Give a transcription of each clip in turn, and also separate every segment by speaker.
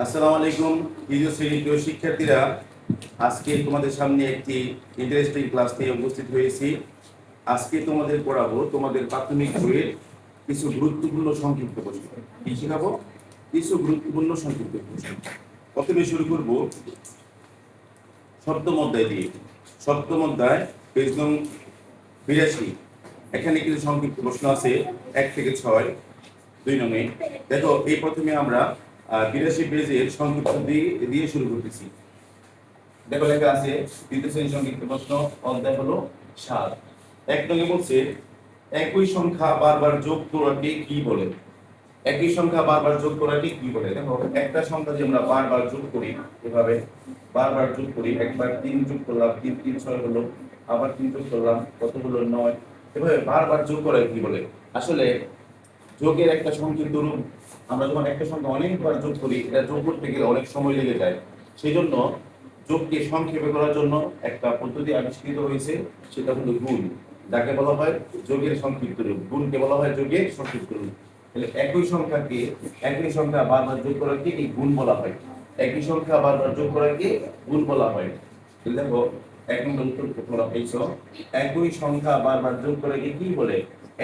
Speaker 1: আসসালামু আলাইকুম তৃতীয় শ্রেণীর প্রিয় শিক্ষার্থীরা, আজকে তোমাদের সামনে একটি ইন্টারেস্টিং ক্লাস নিয়ে উপস্থিত হয়েছি। আজকে তোমাদের পড়াবো তোমাদের প্রাথমিক বইয়ের কিছু গুরুত্বপূর্ণ সংক্ষিপ্ত প্রশ্ন। কি শেখাবো? কিছু গুরুত্বপূর্ণ সংক্ষিপ্ত প্রশ্ন। প্রথমে শুরু করব সপ্তম অধ্যায় দিয়ে। সপ্তম অধ্যায় পেজ নং 82। এখানে কিছু সংক্ষিপ্ত প্রশ্ন আছে 1 থেকে 6 2 নং। দেখো, এই প্রথমে আমরা 82 পেজের সংক্ষিপ্ত দিয়ে শুরু করতেছি। দেখো, লেখা আছে তৃতীয় শ্রেণীর সংক্ষিপ্ত প্রশ্ন, অধ্যায় হলো 7। 1 নং বলছে একই সংখ্যা বারবার যোগ করাকে কি বলে? একই সংখ্যা বারবার যোগ করাকে কি বলে? দেখো, একটা সংখ্যা যে আমরা বারবার যোগ করি, এভাবে বারবার যোগ করি, একবার 3 যোগ করলাম, 3 3 6 হলো, আবার 3 যোগ করলাম, কত হলো 9। এভাবে বারবার যোগ করা কি বলে? আসলে যোগের একটা সংক্ষিপ্ত রূপ। আমরা যখন একটা সংখ্যা অনেকবার যোগ করি, এটা যোগ করতে গেলে অনেক সময় লেগে যায়। সেই জন্য যোগকে সংক্ষেপে করার জন্য একটা পদ্ধতি আবিষ্কৃত হয়েছে, সেটা হলো গুণ। যাকে বলা হয় যোগের সংক্ষিপ্ত রূপ। গুণকে বলা হয় যোগের সংক্ষিপ্ত রূপ। তাহলে একই সংখ্যা বারবার যোগ করাকে এই গুণ বলা হয়। একই সংখ্যা বারবার যোগ করাকে গুণ বলা হয়। তাহলে দেখো, 1 নম্বর উত্তর তোমরা পেয়েছো। একই সংখ্যা বারবার যোগ করাকে কি বলে?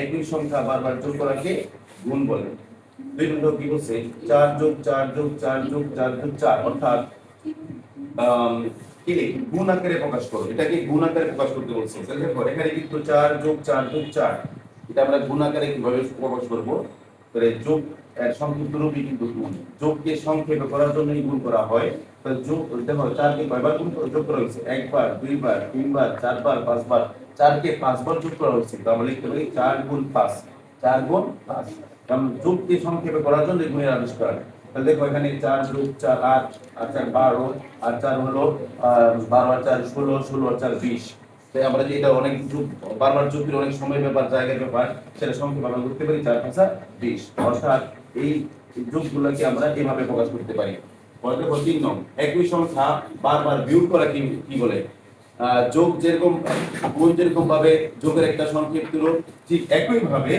Speaker 1: একই সংখ্যা বারবার যোগ করাকে গুণ বলে। 2 নম্বর কি বলছে? 4 যোগ 4 যোগ 4 যোগ 4 যোগ 4, অর্থাৎ কি গুণ আকারে প্রকাশ করো। এটাকে গুণ আকারে প্রকাশ করতে বলছে। তাহলে দেখো, এখানে কিন্তু 4 যোগ 4 যোগ 4, এটা আমরা গুণ আকারে কিভাবে প্রকাশ করব? তাহলে যোগ এর সংক্ষিপ্ত রূপই কিন্তু গুণ। যোগকে সংক্ষেপে করার জন্যই গুণ করা হয়। তাহলে যোগ, দেখো 4 কে কয়বার যোগ করা হয়েছে? একবার, দুইবার, তিনবার, চারবার, পাঁচবার। 4 কে 5 বার যোগ করা হয়েছে। তো আমরা লিখতে পারি 4 গুণ 5। 4 গুণ 5। কারণ যোগকে সংক্ষেপে করার জন্য গুণের আবিষ্কার। তাহলে দেখো, এখানে 4 যোগ 4 8, আর 4 12, আর 4 হলো 12 আর 4 16, 16 আর 4 20। তাই আমরা যে এটা অনেক যোগ বারবার যোগ করে অনেক সময় ব্যাপার, জায়গার ব্যাপার, সেটা সংক্ষেপে আমরা করতে পারি 4 5 20। অর্থাৎ এই যোগগুলোকে আমরা এভাবে প্রকাশ করতে পারি। পরে 3 নং, একই সংখ্যা বারবার বিয়োগ করা কি কি বলে? যোগ যেরকম, গুণ যেরকম ভাবে যোগের একটা সংক্ষিপ্ত রূপ, ঠিক একই ভাবে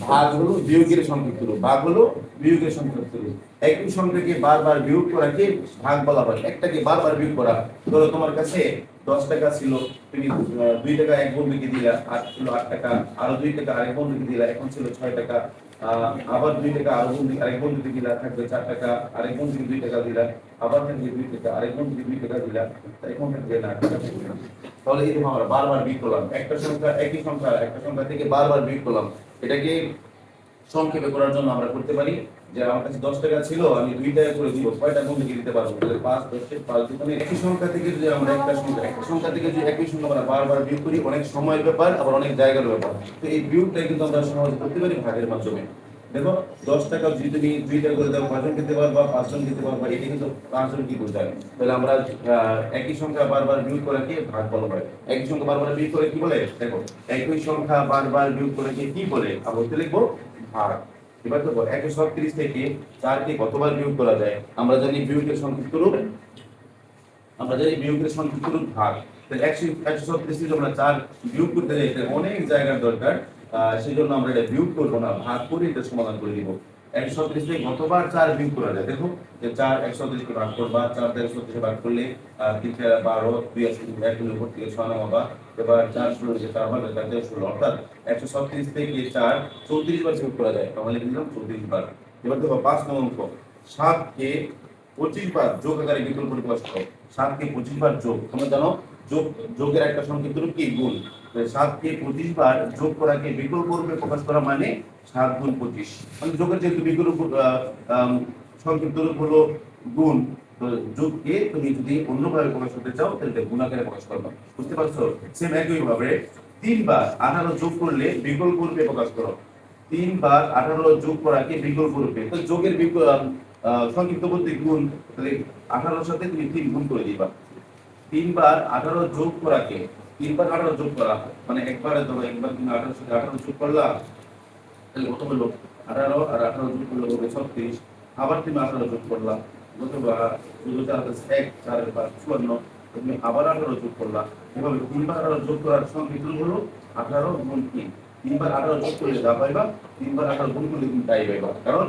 Speaker 1: ভাগ হলো বিয়োগের সংক্ষিপ্ত রূপ। ভাগ হলো বিয়োগের সংক্ষিপ্ত রূপ। একই সংখ্যাকে বারবার বিয়োগ করাকে ভাগ বলা হয়। একটাকে বারবার বিয়োগ করা। ধরো তোমার কাছে 10 টাকা ছিল, তুমি 2 টাকা এক বন্ধুকে দিলা, আর ছিল 8 টাকা, আরো 2 টাকা আরেক বন্ধুকে দিলা, এখন ছিল 6 টাকা। আবার 2 টাকা আরেক বন্ধুকে দিলা, থাকবে 4 টাকা, আরেক বন্ধুকে 2 টাকা দিলা, আবার থাকবে 2 টাকা, আরেক বন্ধুকে 2 টাকা দিলা, এখন থাকবে না 8 টাকা। তাহলে এই আমরা বারবার বিয়োগ করলাম একটা সংখ্যা, একই সংখ্যা একটা সংখ্যা থেকে বারবার বিয়োগ করলাম। এটাকে সংক্ষেপে করার জন্য আমরা করতে পারি যে আমার কাছে 10 টাকা ছিল, আমি 2 টাকা করে দিব, কয়টা বন্ধুকে দিতে পারবো? তাহলে 5 10 5 মানে একই সংখ্যা থেকে যদি আমরা একটা সংখ্যা থেকে যদি একই সংখ্যা আমরা বারবার বিয়োগ করি, অনেক সময়ের ব্যাপার, আবার অনেক জায়গার ব্যাপার। তো এই বিয়োগটা কিন্তু আমরা সহজে করতে পারি ভাগের মাধ্যমে। দেখো, 10 টাকা যদি তুমি 2 টাকা করে দাও, 5 জন খেতে পারবা, 5 জন খেতে পারবা, এটা কিন্তু 5 জন কি বোঝায়? তাহলে আমরা একই সংখ্যা বারবার বিয়োগ করাকে ভাগ বলা হয়। একই সংখ্যা বারবার বিয়োগ করে কি বলে? দেখো, একই সংখ্যা বারবার বিয়োগ করাকে কি বলে? আমরা বলতে লিখবো ভাগ। এবার দেখো, 136 থেকে 4 কে কতবার বিয়োগ করা যায়? আমরা জানি বিয়োগের সংক্ষিপ্ত রূপ, ভাগ। তাহলে 136 থেকে আমরা 4 বিয়োগ করতে যাই, এটা অনেক জায়গার দরকার। সেই জন্য আমরা এটা বিয়োগ করব না, ভাগ করে এটা সমাধান করে দিব। 136 থেকে কতবার 4 বিয়োগ করা যায়? দেখো, যে 4 136 কে ভাগ করবা, 4 দ্বারা 136 ভাগ করলে 3 × 12, 2 আসলে 1 গুণের উপর থেকে 6 নামাবা। এবার 4 16 থেকে 4 ভাগ 4 থেকে 16, অর্থাৎ 136 থেকে 4 34 বার বিয়োগ করা যায়। তাহলে লিখলাম 34 বার। এবার দেখো 5 নং অঙ্ক, 7 কে 25 বার যোগ আকারে বিকল্প প্রকাশ করো। 7 কে 25 বার যোগ, তোমরা জানো যোগের একটা সংক্ষিপ্ত রূপ কি? গুণ। 7 কে 25 বার যোগ করাকে বিকল্প রূপে প্রকাশ করা মানে 7 গুণ 25। মানে যোগের যেহেতু বিকল্প সংক্ষিপ্ত রূপ হলো গুণ, তো যোগকে তুমি যদি অন্যভাবে প্রকাশ করতে চাও, তাহলে গুণ আকারে প্রকাশ করবে। বুঝতে পারছো? সেম একই ভাবে 3 বার 18 যোগ করলে বিকল্প রূপে প্রকাশ করো। 3 বার 18 যোগ করাকে বিকল্প রূপে, তো যোগের সংক্ষিপ্ত বলতে গুণ। তাহলে 18 সাথে তুমি 3 গুণ করে দিবা। 3 বার 18 যোগ করাকে, 3 বার 18 যোগ করা মানে একবারে ধরো, একবার তুমি 18 সাথে 18 যোগ করলা, তাহলে কত হলো? 18 আর 18 যোগ করলে হবে 36। আবার তুমি 18 যোগ করলা, কত? 4 1 4 5 54। তুমি আবার 18 যোগ করলা। এভাবে 3 বার 18 যোগ করার সংক্ষিপ্ত হলো 18 গুণ 3। 3 বার 18 যোগ করলে যা পাইবা, 3 বার 18 গুণ করলে তুমি তাই পাইবা। কারণ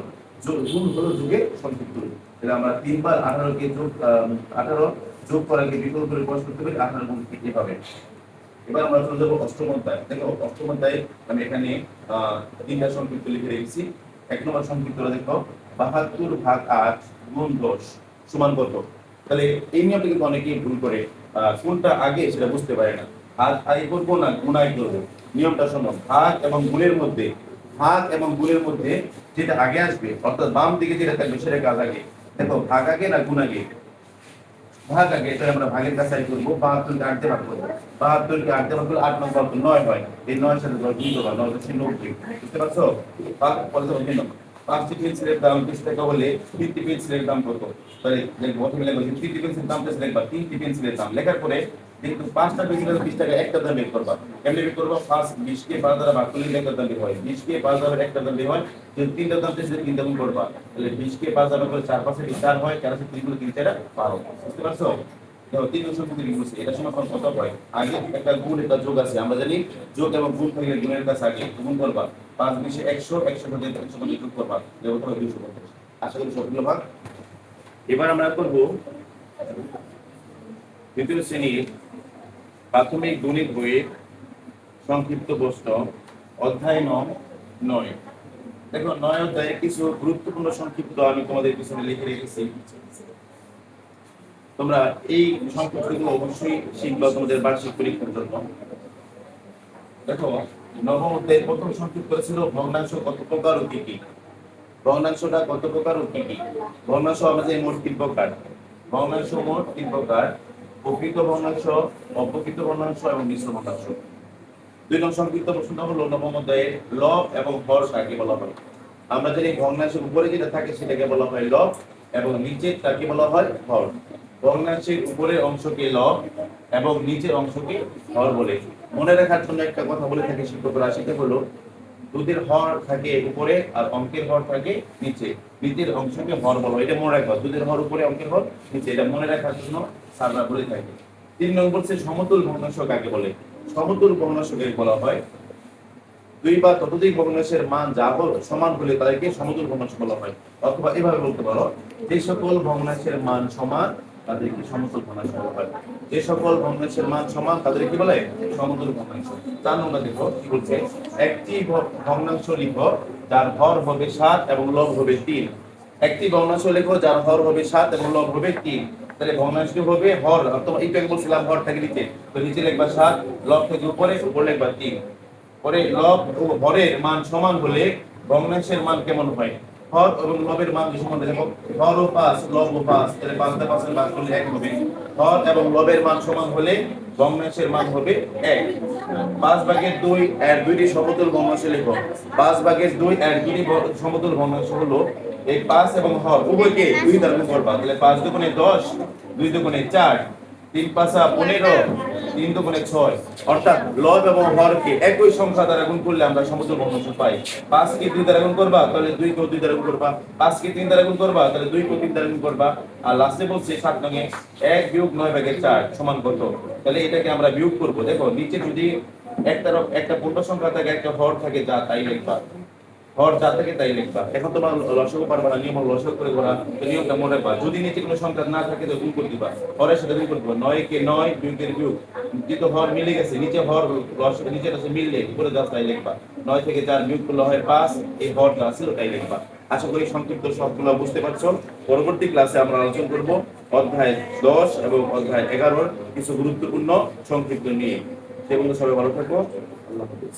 Speaker 1: গুণ হলো যোগের সংক্ষিপ্ত রূপ। তাহলে আমরা 3 বার 18 কে যোগ 18 যোগ করাকে বিকল্প করে প্রকাশ করতে পারি 18 গুণ এভাবে। এবার আমরা চলে যাবো অষ্টম অধ্যায়। দেখো অষ্টম অধ্যায়ে আমি এখানে তিনটা সংক্ষিপ্ত লিখে রেখেছি। এক নম্বর সংক্ষিপ্তটা দেখো 72 ভাগ 8 গুণ 10 সমান কত। তাহলে এই নিয়মটা কিন্তু অনেকেই ভুল করে, কোনটা আগে সেটা বুঝতে পারে না। ভাগ আগে করবো না গুণায় করবো, নিয়মটা শোনো। ভাগ এবং গুণের মধ্যে যেটা আগে আসবে, অর্থাৎ বাম দিকে যেটা থাকবে সেটা কাজ আগে। দেখো ভাগ আগে না গুণ আগে? ভাগ আগে। তাহলে আমরা ভাগের কাছাই করবো। 72 কে 8 দিয়ে ভাগ করবো। 72 কে 8 দিয়ে ভাগ করলে 8 9 কত? 9 হয়। এই 9 এর সাথে 10 গুণ করবা, 9 10 90। বুঝতে পারছো? ভাগ পরে যাবো কেন? 5টি পেন্সিলের দাম 20 টাকা হলে 3টি পেন্সিলের দাম কত? তাহলে দেখো প্রথমে লিখবো 3টি পেন্সিলের দাম প্লাস লিখবা 3টি পেন্সিলের দাম। লেখার পরে কিন্তু 5টা পেন্সিলের 20 টাকা একটা দাম বের করবা। কেমনে বের করবা? ফার্স্ট 20 কে 5 দ্বারা ভাগ করলে একটা দাম বের হয়। 20 কে 5 দ্বারা একটা দাম বের হয়। যদি তিনটা দাম পেন্সিলের তিনটা গুণ করবা, তাহলে 20 কে 5 দ্বারা করে 4 5 এ 4 হয়, 4 আছে 3 গুণ 3 4 12। বুঝতে পারছো? দেখো তিন সংখ্যা থেকে বলছি এটা সমান কত হয়? আগে একটা গুণ একটা যোগ আছে, আমরা জানি যোগ এবং গুণ থাকলে গুণের কাছে আগে গুণ করবা। 5 20 100 100 মধ্যে 100 মধ্যে যোগ করবা, যেটা হবে 250। আশা করি সবগুলো ভাগ। এবার আমরা করব দ্বিতীয় শ্রেণীর প্রাথমিক গণিত বইয়ের সংক্ষিপ্ত প্রশ্ন, অধ্যায় নং 9। দেখো 9 অধ্যায়ে কিছু গুরুত্বপূর্ণ সংক্ষিপ্ত আমি তোমাদের পিছনে লিখে রেখেছি। তোমরা এই সংক্ষিপ্তগুলো অবশ্যই শিখবা তোমাদের বার্ষিক পরীক্ষার জন্য। দেখো নবম অধ্যায়ের প্রথম সংক্ষিপ্ত ছিল ভগ্নাংশ কত প্রকার ও কি কি। ভগ্নাংশটা কত প্রকার ও কি কি? ভগ্নাংশ আমাদের মোট 3 প্রকার। ভগ্নাংশ মোট 3 প্রকার: প্রকৃত ভগ্নাংশ, অপ্রকৃত ভগ্নাংশ এবং মিশ্র ভগ্নাংশ। 2 নং সংক্ষিপ্ত প্রশ্নটা হলো নবম অধ্যায়ের লব এবং হর কাকে বলা হয়। আমরা জানি ভগ্নাংশের উপরে যেটা থাকে সেটাকে বলা হয় লব এবং নিচে তাকে বলা হয় হর। ভগ্নাংশের উপরের অংশকে লব এবং নিচের অংশকে হর বলে। মনে রাখার জন্য একটা কথা বলে থাকে শিক্ষকরা, সেটা হলো দুধের হর থাকে উপরে আর অঙ্কের হর থাকে নিচে। নিচের অংশকে হর বলা হয়, এটা মনে রাখবা। দুধের হর উপরে, অঙ্কের হর নিচে, এটা মনে রাখার জন্য স্যাররা বলে থাকে। 3 নম্বর বলছে সমতুল ভগ্নাংশ কাকে বলে। সমতুল ভগ্নাংশকে বলা হয় দুই বা ততোধিক ভগ্নাংশের মান যা সমান হলে তাদেরকে সমতুল ভগ্নাংশ বলা হয়। অথবা এভাবে বলতে পারো, যে সকল ভগ্নাংশের মান সমান তাদেরকে সমতুল ভগ্নাংশ বলা হয়। যে সকল ভগ্নাংশের মান সমান তাদের কি বলে? সমতুল ভগ্নাংশ। 4 নম্বর দেখো কি বলছে, একটি ভগ্নাংশ লিখো যার হর হবে 7 এবং লব হবে 3। একটি ভগ্নাংশ লিখো যার হর হবে 7 এবং লব হবে 3। তাহলে ভগ্নাংশটি হবে হর, অথবা এইটা বলছিলাম হর থেকে নিচে, তো নিচে লিখবা 7, লব থেকে উপরে, উপরে লিখবা 3। পরে লব ও হরের মান সমান হলে ভগ্নাংশের মান কেমন হয়? হর এবং লবের মান সমান দেখো, হর ও 5 লব ও 5, তাহলে 5 দিয়ে 5 এর ভাগ করলে 1 হবে। হর এবং লবের মান সমান হলে ভগ্নাংশের মান হবে 1। 5 ভাগের 2 এর দুইটি সমতুল ভগ্নাংশ লিখো। 5 ভাগের 2 এর দুইটি সমতুল ভগ্নাংশ হলো এই 5 এবং হর উভয়কে 2 দ্বারা গুণ করবা। তাহলে 5 দুগুণে 10, 2 দুগুণে 4, 3 5 15, 3 দুগুণে 6। অর্থাৎ লব এবং হরকে একই সংখ্যা দ্বারা গুণ করলে আমরা সমতুল ভগ্নাংশ পাই। 5 কে 2 দ্বারা গুণ করবা, তাহলে 2 কে 2 দ্বারা গুণ করবা। 5 কে 3 দ্বারা গুণ করবা, তাহলে 2 কে 3 দ্বারা গুণ করবা। আর লাস্টে বলছে 7 নঙে 1 বিয়োগ 9 ভাগের 4 সমান কত। তাহলে এটাকে আমরা বিয়োগ করব। দেখো নিচে যদি একটা পূর্ণ সংখ্যা থাকে, একটা হর থাকে, যা তাই লিখবা। হর যা থাকে তাই লিখবা। এখন তোমার লসাগু পারবা না, নিয়ম হলো লসাগু করে করা, তো নিয়মটা মনে রাখবা। যদি নিচে কোনো সংখ্যা না থাকে তো গুণ করে দিবা, হরের সাথে গুণ করে দিবা। 9 কে 9, বিয়োগের বিয়োগ, যেহেতু হর মিলে গেছে, নিচে হর লসাগু নিচে আছে মিললে উপরে যা তাই লিখবা। 9 থেকে 4 বিয়োগ করলে হয় 5, এই হর যা ছিল তাই লিখবা। আশা করি সংক্ষিপ্ত সবগুলো বুঝতে পারছো। পরবর্তী ক্লাসে আমরা আলোচনা করব অধ্যায় 10 এবং অধ্যায় 11 কিছু গুরুত্বপূর্ণ সংক্ষিপ্ত নিয়ে। সে বন্ধু সবাই ভালো থাকো, আল্লাহ হাফেজ।